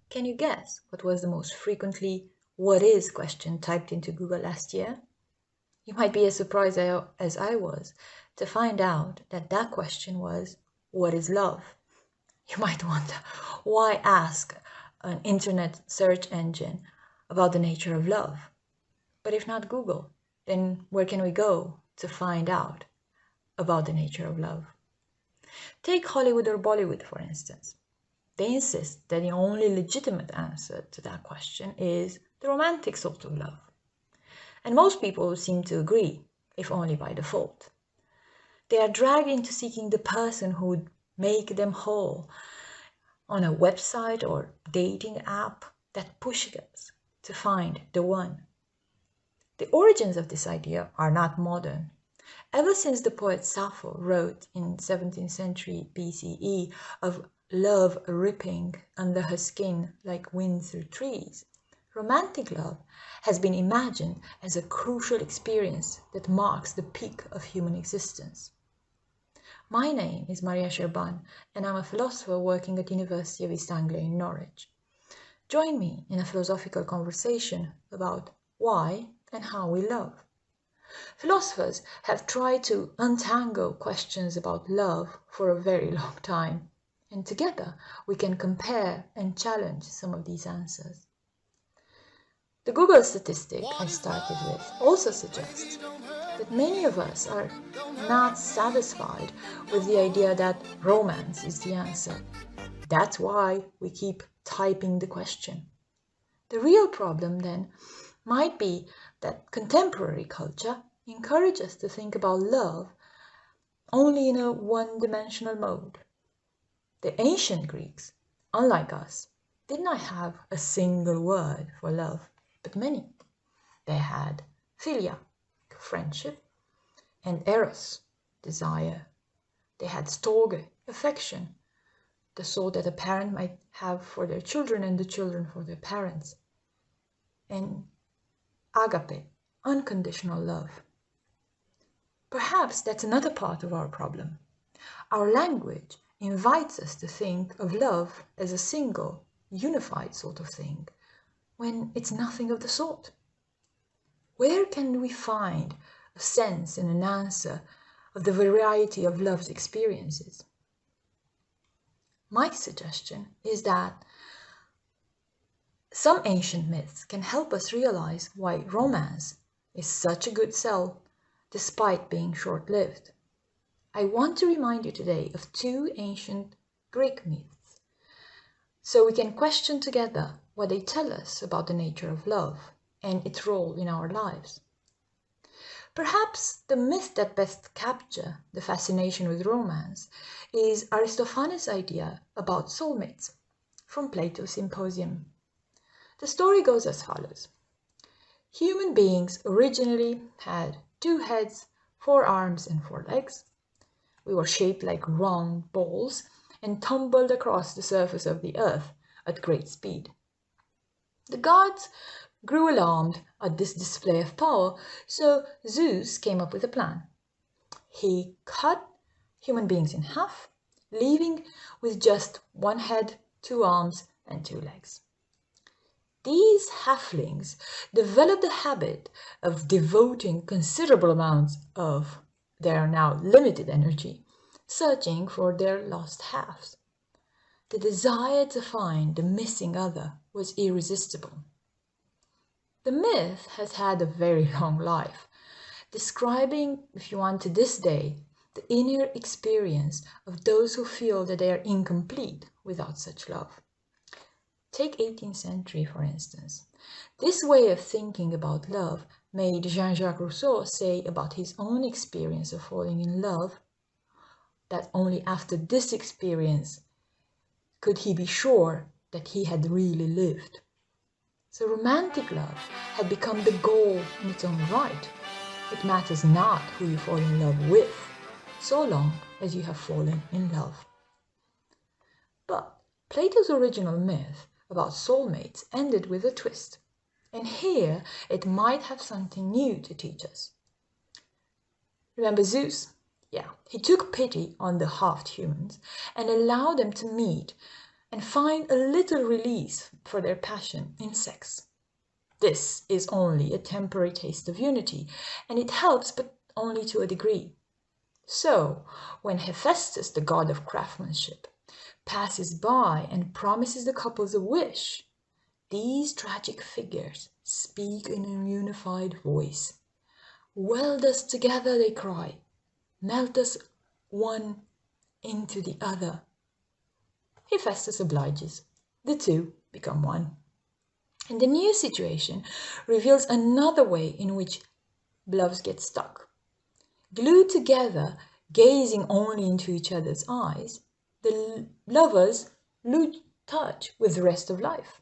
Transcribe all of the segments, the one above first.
Can you guess what was the most frequently "what is" question typed into Google last year? You might be as surprised as I was to find out that that question was, "What is love?" You might wonder, why ask an internet search engine about the nature of love? But if not Google, then where can we go to find out about the nature of love? Take Hollywood or Bollywood, for instance. They insist that the only legitimate answer to that question is the romantic sort of love. And most people seem to agree, if only by default. They are dragged into seeking the person who would make them whole on a website or dating app that pushes us to find the one. The origins of this idea are not modern. Ever since the poet Sappho wrote in 17th century BCE of love ripping under her skin like wind through trees, romantic love has been imagined as a crucial experience that marks the peak of human existence. My name is Maria Serban, and I'm a philosopher working at University of East Anglia in Norwich. Join me in a philosophical conversation about why and how we love. Philosophers have tried to untangle questions about love for a very long time, and together we can compare and challenge some of these answers. The Google statistic I started with also suggests that many of us are not satisfied with the idea that romance is the answer. That's why we keep typing the question. The real problem then might be that contemporary culture encourages us to think about love only in a one-dimensional mode. The ancient Greeks, unlike us, did not have a single word for love, but many. They had philia, friendship, and eros, desire. They had storge, affection, the sort that a parent might have for their children and the children for their parents. And agape, unconditional love. Perhaps that's another part of our problem. Our language invites us to think of love as a single, unified sort of thing, when it's nothing of the sort. Where can we find a sense and an answer of the variety of love's experiences? My suggestion is that some ancient myths can help us realize why romance is such a good sell despite being short-lived. I want to remind you today of two ancient Greek myths, so we can question together what they tell us about the nature of love and its role in our lives. Perhaps the myth that best captures the fascination with romance is Aristophanes' idea about soulmates from Plato's Symposium. The story goes as follows. Human beings originally had 2 heads, 4 arms, and 4 legs. We were shaped like round balls and tumbled across the surface of the earth at great speed. The gods grew alarmed at this display of power, so Zeus came up with a plan. He cut human beings in half, leaving with just 1 head, 2 arms, and 2 legs. These halflings developed the habit of devoting considerable amounts of their now limited energy, searching for their lost halves. The desire to find the missing other was irresistible. The myth has had a very long life, describing, if you want, to this day, the inner experience of those who feel that they are incomplete without such love. Take 18th century, for instance. This way of thinking about love made Jean-Jacques Rousseau say about his own experience of falling in love that only after this experience could he be sure that he had really lived. So romantic love had become the goal in its own right. It matters not who you fall in love with, so long as you have fallen in love. But Plato's original myth about soulmates ended with a twist, and here it might have something new to teach us. Remember Zeus? Yeah, he took pity on the half humans and allowed them to meet and find a little release for their passion in sex. This is only a temporary taste of unity, and it helps, but only to a degree. So, when Hephaestus, the god of craftsmanship, passes by and promises the couples a wish, these tragic figures speak in a unified voice. Weld us together, they cry. Melt us one into the other. Hephaestus obliges. The two become one. And the new situation reveals another way in which loves get stuck. Glued together, gazing only into each other's eyes, the lovers lose touch with the rest of life.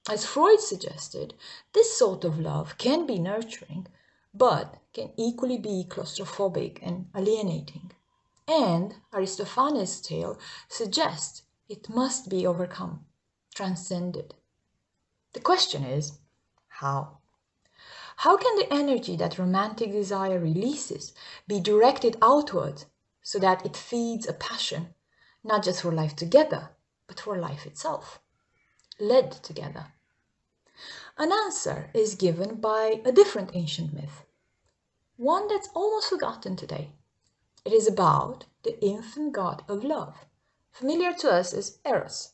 As Freud suggested, this sort of love can be nurturing, but can equally be claustrophobic and alienating. And Aristophanes' tale suggests it must be overcome, transcended. The question is, how? How can the energy that romantic desire releases be directed outward so that it feeds a passion, not just for life together, but for life itself, led together? An answer is given by a different ancient myth, one that's almost forgotten today. It is about the infant god of love, familiar to us as Eros.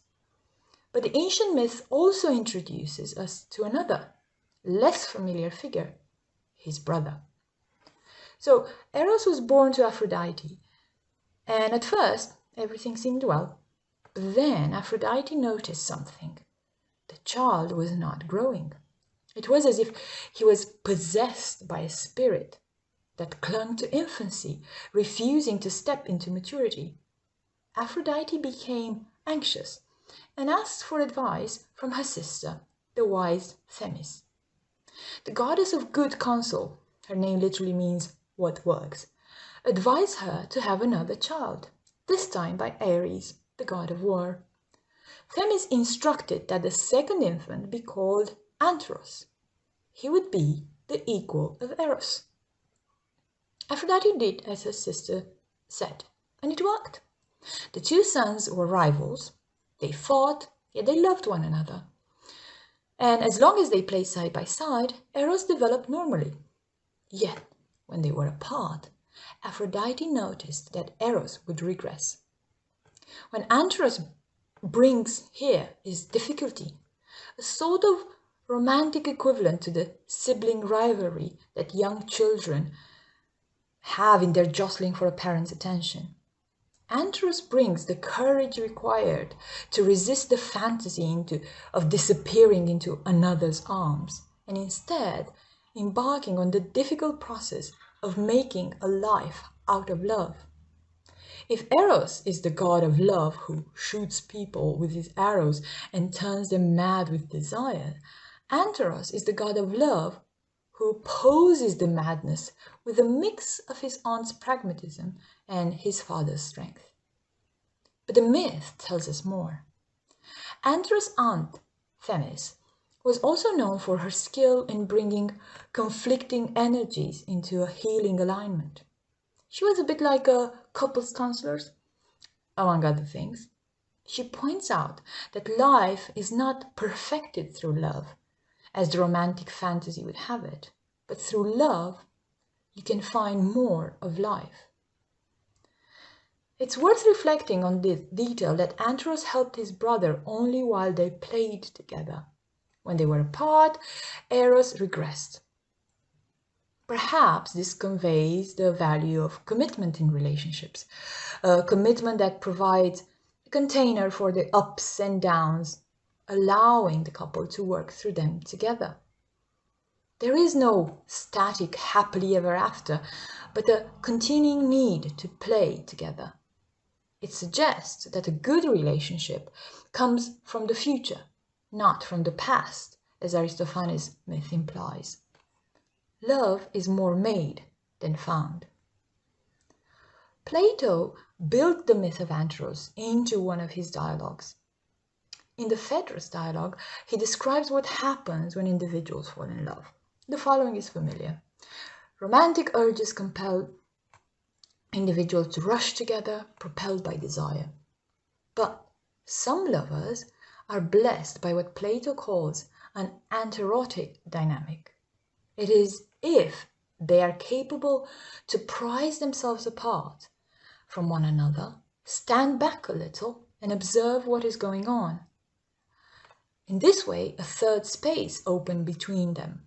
But the ancient myth also introduces us to another, less familiar figure, his brother. So Eros was born to Aphrodite, and at first everything seemed well. But then Aphrodite noticed something. The child was not growing. It was as if he was possessed by a spirit that clung to infancy, refusing to step into maturity. Aphrodite became anxious and asked for advice from her sister, the wise Themis. The goddess of good counsel, her name literally means what works, advised her to have another child, this time by Ares, the god of war. Themis instructed that the second infant be called Anteros. He would be the equal of Eros. Aphrodite did as her sister said, and it worked. The two sons were rivals. They fought, yet they loved one another. And as long as they played side by side, Eros developed normally. Yet, when they were apart, Aphrodite noticed that Eros would regress. When Anteros brings here is difficulty, a sort of romantic equivalent to the sibling rivalry that young children have in their jostling for a parent's attention. Anteros brings the courage required to resist the fantasy of disappearing into another's arms, and instead embarking on the difficult process of making a life out of love. If Eros is the god of love who shoots people with his arrows and turns them mad with desire, Anteros is the god of love who opposes the madness with a mix of his aunt's pragmatism and his father's strength. But the myth tells us more. Anteros' aunt, Themis, was also known for her skill in bringing conflicting energies into a healing alignment. She was a bit like a couples counselor, among other things. She points out that life is not perfected through love, as the romantic fantasy would have it, but through love, you can find more of life. It's worth reflecting on this detail that Anteros helped his brother only while they played together. When they were apart, Eros regressed. Perhaps this conveys the value of commitment in relationships, a commitment that provides a container for the ups and downs, allowing the couple to work through them together. There is no static happily ever after, but a continuing need to play together. It suggests that a good relationship comes from the future, not from the past, as Aristophanes' myth implies. Love is more made than found. Plato built the myth of Anteros into one of his dialogues. In the Phaedrus dialogue, he describes what happens when individuals fall in love. The following is familiar. Romantic urges compel individuals to rush together, propelled by desire. But Some lovers are blessed by what Plato calls an anterotic dynamic. It is if they are capable to prise themselves apart from one another, stand back a little, and observe what is going on. In this way, a third space opens between them,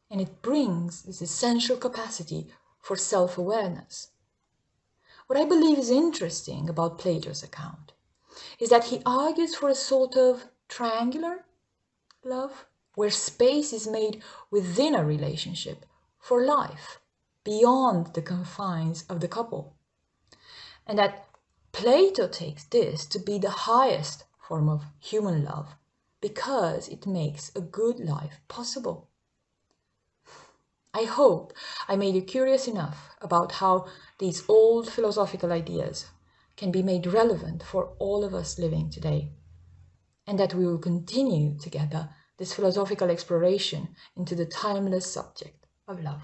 and it brings this essential capacity for self-awareness. What I believe is interesting about Plato's account is that he argues for a sort of triangular love, where space is made within a relationship for life, beyond the confines of the couple. And that Plato takes this to be the highest form of human love because it makes a good life possible. I hope I made you curious enough about how these old philosophical ideas can be made relevant for all of us living today, and that we will continue together this philosophical exploration into the timeless subject of love.